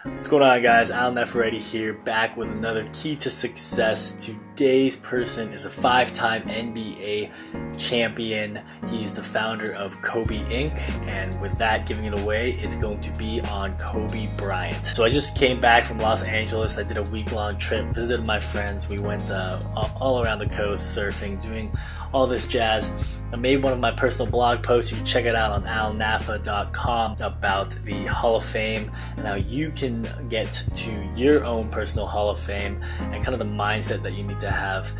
What's going on, guys? Al Neferetti here, back with another key to success. Today's person is a 5-time NBA champion. He's the founder of Kobe Inc. And with that giving it away, it's going to be on Kobe Bryant. So I just came back from Los Angeles. I did a week-long trip, visited my friends. We went all around the coast, surfing, doing all this jazz. I made one of my personal blog posts. You can check it out on alnafa.com about the Hall of Fame and how you can get to your own personal Hall of Fame and kind of the mindset that you need to have.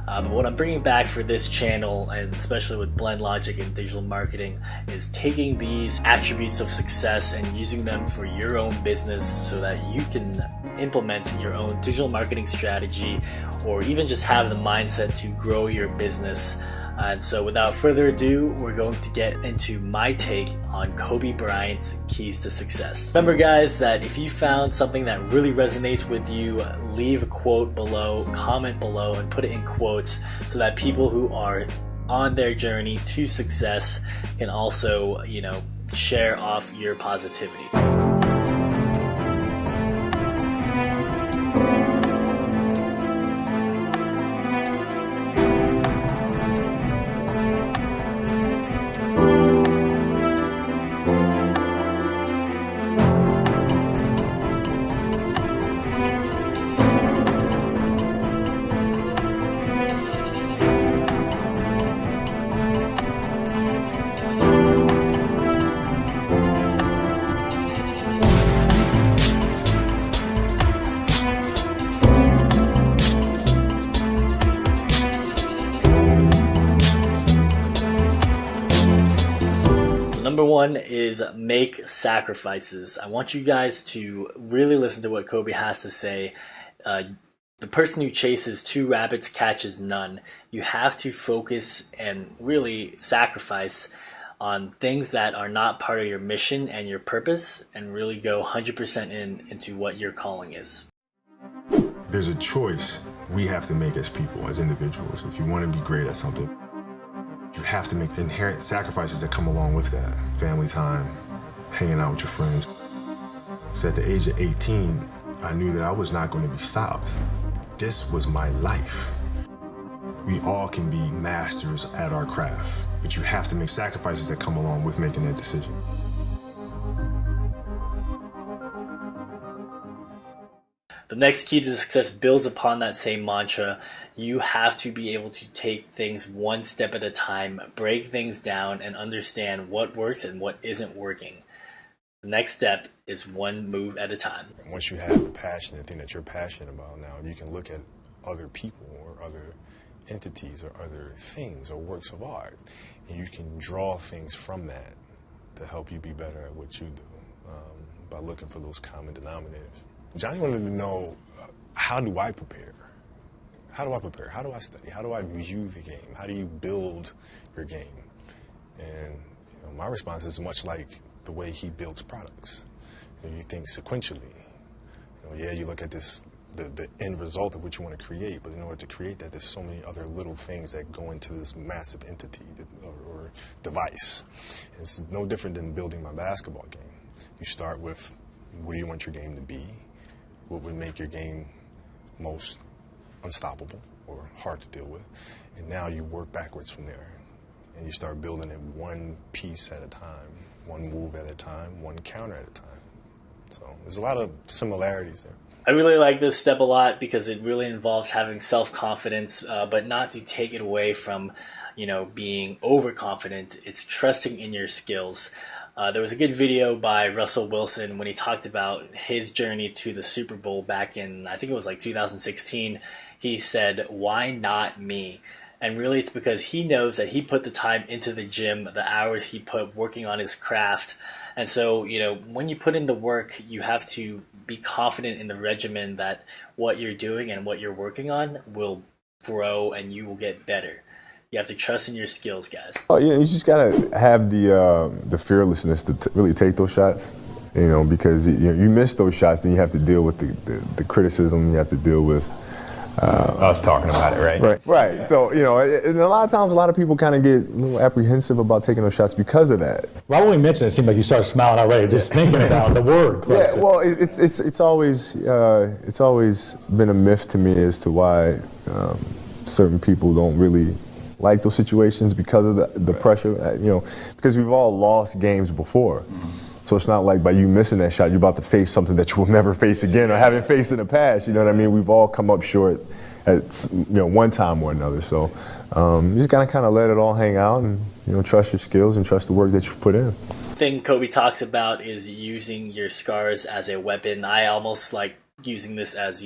But what I'm bringing back for this channel, and especially with Blend Logic and digital marketing, is taking these attributes of success and using them for your own business so that you can implement your own digital marketing strategy, or even just have the mindset to grow your business. And so without further ado, we're going to get into my take on Kobe Bryant's keys to success. Remember, guys, that if you found something that really resonates with you, leave a quote below, comment below, and put it in quotes so that people who are on their journey to success can also, share off your positivity. Number one is make sacrifices. I want you guys to really listen to what Kobe has to say. The person who chases 2 rabbits catches none. You have to focus and really sacrifice on things that are not part of your mission and your purpose, and really go 100% into what your calling is. There's a choice we have to make as people, as individuals. If you want to be great at something, you have to make inherent sacrifices that come along with that. Family time, hanging out with your friends. So at the age of 18, I knew that I was not going to be stopped. This was my life. We all can be masters at our craft, but you have to make sacrifices that come along with making that decision. The next key to success builds upon that same mantra. You have to be able to take things one step at a time, break things down, and understand what works and what isn't working. The next step is one move at a time. Once you have the passion, the thing that you're passionate about now, you can look at other people or other entities or other things or works of art, and you can draw things from that to help you be better at what you do by looking for those common denominators. Johnny wanted to know, how do I prepare? How do I prepare? How do I study? How do I view the game? How do you build your game? And my response is much like the way he builds products. You think sequentially. You look at this, the end result of what you want to create, but in order to create that, there's so many other little things that go into this massive entity or device. It's no different than building my basketball game. You start with, what do you want your game to be? What would make your game most unstoppable or hard to deal with? And now you work backwards from there. And you start building it one piece at a time, one move at a time, one counter at a time. So there's a lot of similarities there. I really like this step a lot because it really involves having self-confidence, but not to take it away from, being overconfident. It's trusting in your skills. There was a good video by Russell Wilson when he talked about his journey to the Super Bowl back in, I think it was like 2016. He said, "Why not me?" And really it's because he knows that he put the time into the gym, the hours he put working on his craft. And so, when you put in the work, you have to be confident in the regimen that what you're doing and what you're working on will grow and you will get better. You have to trust in your skills, guys. Oh yeah, you just gotta have the fearlessness to really take those shots. Because you miss those shots, then you have to deal with the criticism. You have to deal with Us talking about it, right? Right. So, and a lot of times, a lot of people kind of get a little apprehensive about taking those shots because of that. Right when we mentioned it, it seemed like you started smiling already, just thinking about the word. Yeah, well, it's always been a myth to me as to why certain people don't really like those situations because of the pressure, because we've all lost games before. So it's not like by you missing that shot, you're about to face something that you will never face again or haven't faced in the past. You know what I mean? We've all come up short at one time or another. So you just gotta kind of let it all hang out and trust your skills and trust the work that you've put in. Thing Kobe talks about is using your scars as a weapon. I almost like using this as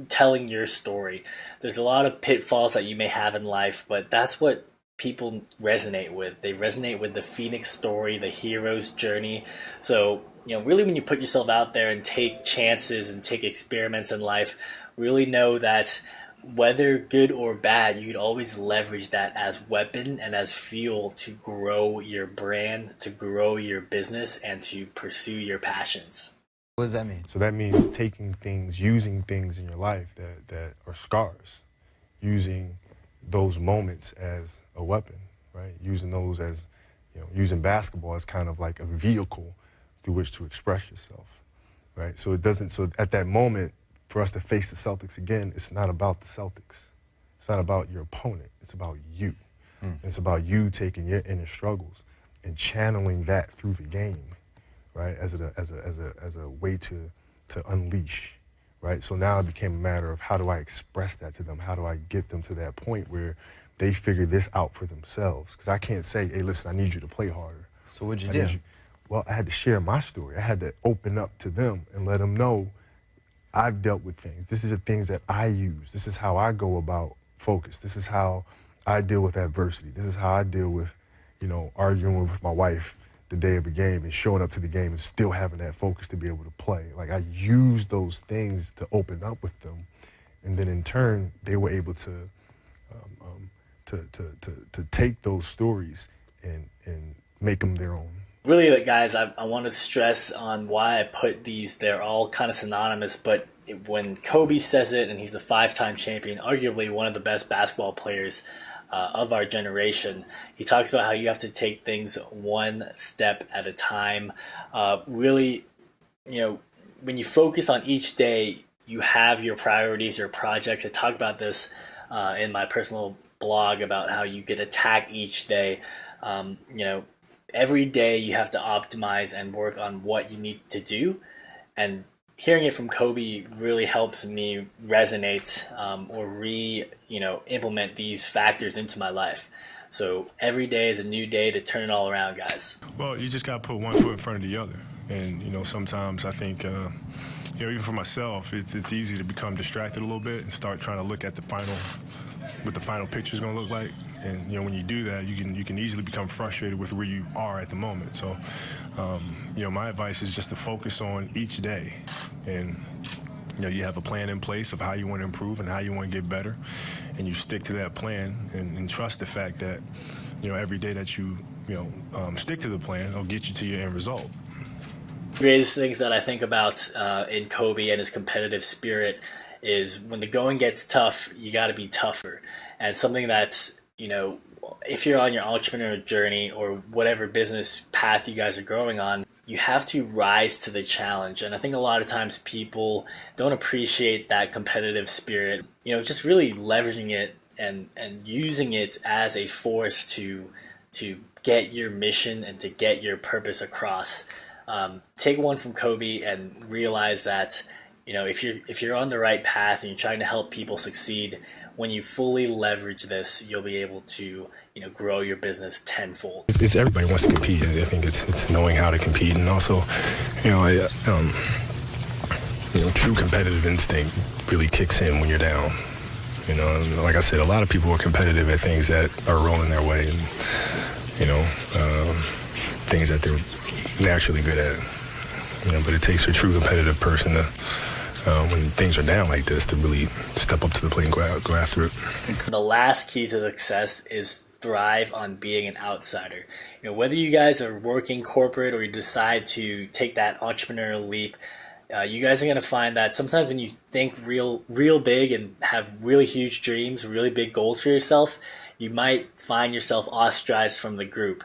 telling your story. There's a lot of pitfalls that you may have in life, but that's what people resonate with. They resonate with the Phoenix story, the hero's journey. So really when you put yourself out there and take chances and take experiments in life, really know that whether good or bad, you could always leverage that as weapon and as fuel to grow your brand, to grow your business, and to pursue your passions. What does that mean? So that means taking things, using things in your life that are scars, using those moments as a weapon, right? Using those as, using basketball as kind of like a vehicle through which to express yourself, right? So at that moment, for us to face the Celtics again, it's not about the Celtics. It's not about your opponent. It's about you. It's about you taking your inner struggles and channeling that through the game, right? As a way to unleash, right? So now it became a matter of how do I express that to them? How do I get them to that point where they figure this out for themselves? Because I can't say, hey, listen, I need you to play harder. So what'd you do? Well, I had to share my story. I had to open up to them and let them know I've dealt with things. This is the things that I use. This is how I go about focus. This is how I deal with adversity. This is how I deal with, arguing with my wife the day of a game and showing up to the game and still having that focus to be able to play. Like I used those things to open up with them, and then in turn they were able to take those stories and make them their own. Really, guys, I want to stress on why I put these. They're all kind of synonymous, but when Kobe says it, and he's a 5-time champion, arguably one of the best basketball players of our generation, he talks about how you have to take things one step at a time. Really, when you focus on each day, you have your priorities, your projects. I talk about this in my personal blog about how you could attack each day. Every day you have to optimize and work on what you need to do. And hearing it from Kobe really helps me resonate or implement these factors into my life. So every day is a new day to turn it all around, guys. Well, you just got to put one foot in front of the other. And, sometimes I think, even for myself, it's easy to become distracted a little bit and start trying to look at what the final picture is going to look like. And, when you do that, you can easily become frustrated with where you are at the moment. So, my advice is just to focus on each day. And, you have a plan in place of how you want to improve and how you want to get better. And you stick to that plan and trust the fact that, every day that you stick to the plan will get you to your end result. The greatest things that I think about in Kobe and his competitive spirit is when the going gets tough, you got to be tougher. And something that's, if you're on your entrepreneurial journey or whatever business path you guys are growing on, you have to rise to the challenge. And I think a lot of times people don't appreciate that competitive spirit, just really leveraging it and using it as a force to get your mission and to get your purpose across. Take one from Kobe and realize that, if you're on the right path and you're trying to help people succeed, when you fully leverage this, you'll be able to, grow your business tenfold. It's everybody wants to compete. I think it's knowing how to compete, and also, true competitive instinct really kicks in when you're down. Like I said, a lot of people are competitive at things that are rolling their way, and things that they're naturally good at. But it takes a true competitive person to, when things are down like this, to really step up to the plate and go after it. The last key to success is thrive on being an outsider. Whether you guys are working corporate or you decide to take that entrepreneurial leap, You guys are going to find that sometimes when you think real big and have really huge dreams, really big goals for yourself, you might find yourself ostracized from the group.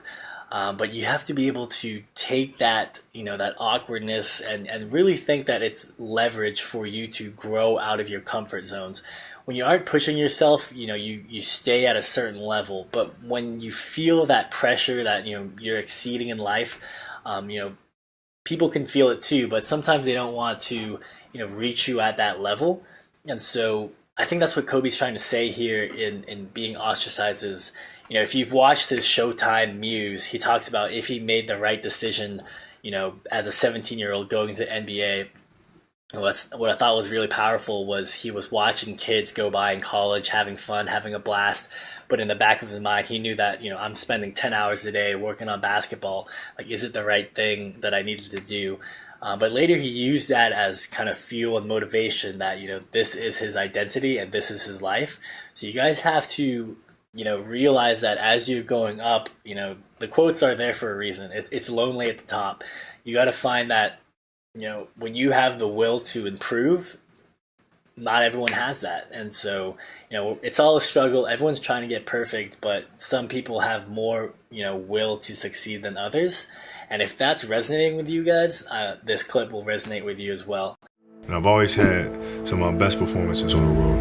But you have to be able to take that, that awkwardness and really think that it's leverage for you to grow out of your comfort zones. When you aren't pushing yourself, you stay at a certain level. But when you feel that pressure that, you're exceeding in life, people can feel it too, but sometimes they don't want to, reach you at that level. And so I think that's what Kobe's trying to say here in being ostracized is, if you've watched his Showtime Muse, he talks about if he made the right decision, as a 17-year-old going to NBA. What I thought was really powerful was he was watching kids go by in college, having fun, having a blast. But in the back of his mind, he knew that, I'm spending 10 hours a day working on basketball. Like, is it the right thing that I needed to do? But later he used that as kind of fuel and motivation that, this is his identity and this is his life. So you guys have to, realize that as you're going up, the quotes are there for a reason. It's lonely at the top. You got to find that, when you have the will to improve, not everyone has that. And so, it's all a struggle. Everyone's trying to get perfect, but some people have more, will to succeed than others. And if that's resonating with you guys, this clip will resonate with you as well. And I've always had some of my best performances on the road.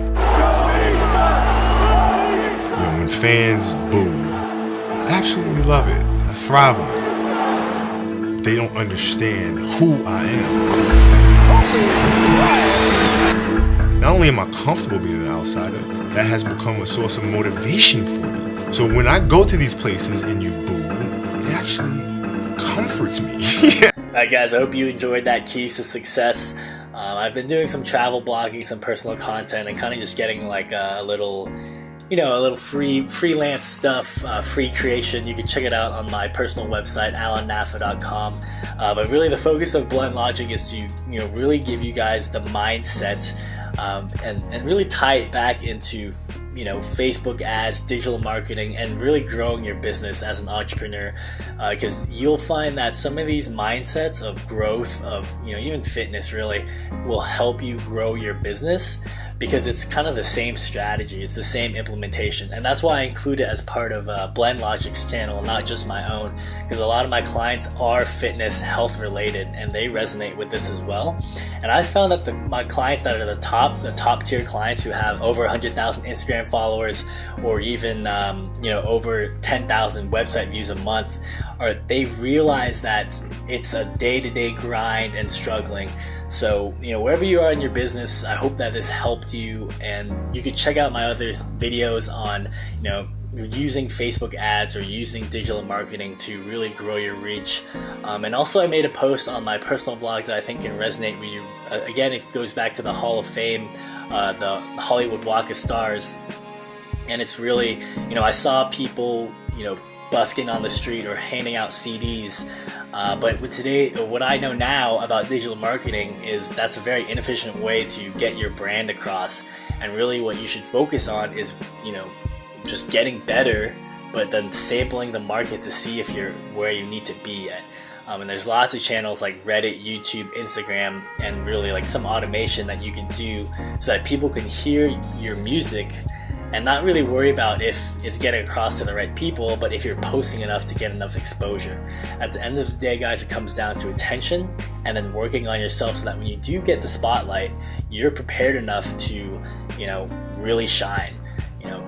When fans boo, I absolutely love it. I thrive on it. They don't understand who I am. Not only am I comfortable being an outsider, that has become a source of motivation for me. So when I go to these places and you boo, it actually comforts me. Alright guys, I hope you enjoyed that Keys to Success. I've been doing some travel blogging, some personal content, and kind of just getting like a little freelance stuff, free creation. You can check it out on my personal website, alannafa.com. But really the focus of Blunt Logic is to, really give you guys the mindset and really tie it back into, Facebook ads, digital marketing, and really growing your business as an entrepreneur. Because you'll find that some of these mindsets of growth, of, even fitness really, will help you grow your business. Because it's kind of the same strategy, it's the same implementation. And that's why I include it as part of Blend Logic's channel, not just my own. Because a lot of my clients are fitness, health related, and they resonate with this as well. And I found that my clients that are the top tier clients who have over 100,000 Instagram followers, or even over 10,000 website views a month, they realize that it's a day-to-day grind and struggling. So, wherever you are in your business, I hope that this helped you, and you can check out my other videos on, using Facebook ads or using digital marketing to really grow your reach. And also I made a post on my personal blog that I think can resonate with you. Again, it goes back to the Hall of Fame, the Hollywood Walk of Stars. And it's really, I saw people, busking on the street or handing out CDs. But what I know now about digital marketing is that's a very inefficient way to get your brand across. And really what you should focus on is, just getting better, but then sampling the market to see if you're where you need to be at. And there's lots of channels like Reddit, YouTube, Instagram, and really like some automation that you can do so that people can hear your music and not really worry about if it's getting across to the right people, but if you're posting enough to get enough exposure. At the end of the day, guys, it comes down to attention and then working on yourself so that when you do get the spotlight, you're prepared enough to, really shine.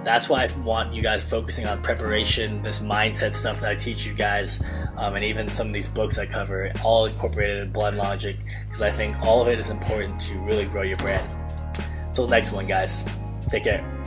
That's why I want you guys focusing on preparation, this mindset stuff that I teach you guys, and even some of these books I cover, all incorporated in Blood Logic, because I think all of it is important to really grow your brand. Until the next one, guys. Take care.